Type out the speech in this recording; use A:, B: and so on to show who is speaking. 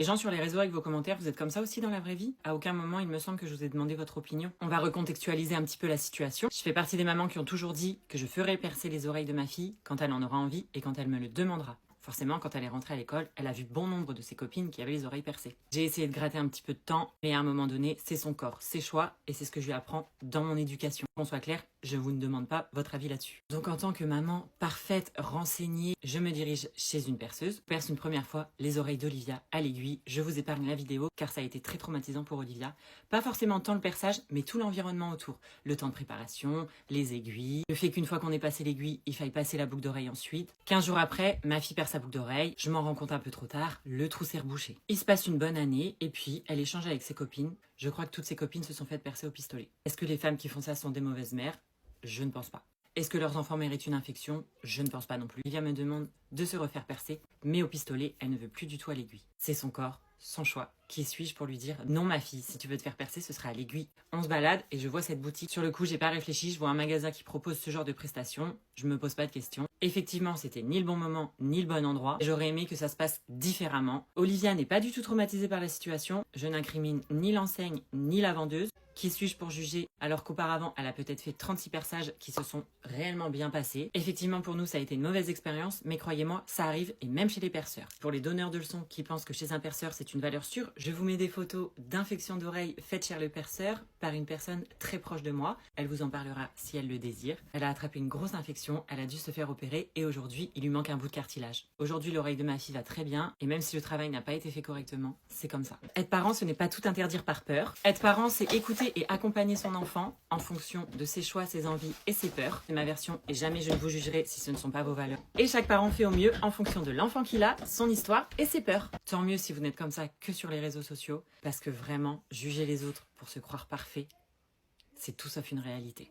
A: Les gens sur les réseaux avec vos commentaires, vous êtes comme ça aussi dans la vraie vie? À aucun moment, il me semble que je vous ai demandé votre opinion. On va recontextualiser un petit peu la situation. Je fais partie des mamans qui ont toujours dit que je ferai percer les oreilles de ma fille quand elle en aura envie et quand elle me le demandera. Forcément, quand elle est rentrée à l'école, elle a vu bon nombre de ses copines qui avaient les oreilles percées. J'ai essayé de gratter un petit peu de temps, mais à un moment donné, c'est son corps, ses choix, et c'est ce que je lui apprends dans mon éducation. Qu'on soit clair, je vous ne demande pas votre avis là-dessus. Donc en tant que maman parfaite, renseignée, je me dirige chez une perceuse. Je perce une première fois les oreilles d'Olivia à l'aiguille. Je vous épargne la vidéo, car ça a été très traumatisant pour Olivia. Pas forcément tant le perçage, mais tout l'environnement autour. Le temps de préparation, les aiguilles, le fait qu'une fois qu'on ait passé l'aiguille, il faille passer la boucle d'oreille ensuite. 15 jours après, ma fille perce sa boucle d'oreille, je m'en rends compte un peu trop tard, le trou s'est rebouché. Il se passe une bonne année, et puis elle échange avec ses copines. Je crois que toutes ses copines se sont faites percer au pistolet. Est-ce que les femmes qui font ça sont des mauvaises mères? Je ne pense pas. Est-ce que leurs enfants méritent une infection? Je ne pense pas non plus. Olivia me demande de se refaire percer, mais au pistolet, elle ne veut plus du tout à l'aiguille. C'est son corps, son choix. Qui suis-je pour lui dire non ma fille, si tu veux te faire percer, ce sera à l'aiguille. On se balade et je vois cette boutique. Sur le coup, j'ai pas réfléchi, je vois un magasin qui propose ce genre de prestations. Je me pose pas de questions. Effectivement, c'était ni le bon moment, ni le bon endroit. J'aurais aimé que ça se passe différemment. Olivia n'est pas du tout traumatisée par la situation. Je n'incrimine ni l'enseigne, ni la vendeuse. Qui suis-je pour juger alors qu'auparavant, elle a peut-être fait 36 perçages qui se sont réellement bien passés. Effectivement, pour nous, ça a été une mauvaise expérience, mais croyez-moi, ça arrive et même chez les perceurs. Pour les donneurs de leçons qui pensent que chez un perceur, c'est une valeur sûre, je vous mets des photos d'infections d'oreilles faites chez le perceur par une personne très proche de moi. Elle vous en parlera si elle le désire. Elle a attrapé une grosse infection, elle a dû se faire opérer et aujourd'hui, il lui manque un bout de cartilage. Aujourd'hui, l'oreille de ma fille va très bien et même si le travail n'a pas été fait correctement, c'est comme ça. Être parent, ce n'est pas tout interdire par peur. Être parent, c'est écouter et accompagner son enfant en fonction de ses choix, ses envies et ses peurs. C'est ma version et jamais je ne vous jugerai si ce ne sont pas vos valeurs. Et chaque parent fait au mieux en fonction de l'enfant qu'il a, son histoire et ses peurs. Tant mieux si vous n'êtes comme ça que sur les réseaux sociaux parce que vraiment, juger les autres pour se croire parfait, c'est tout sauf une réalité.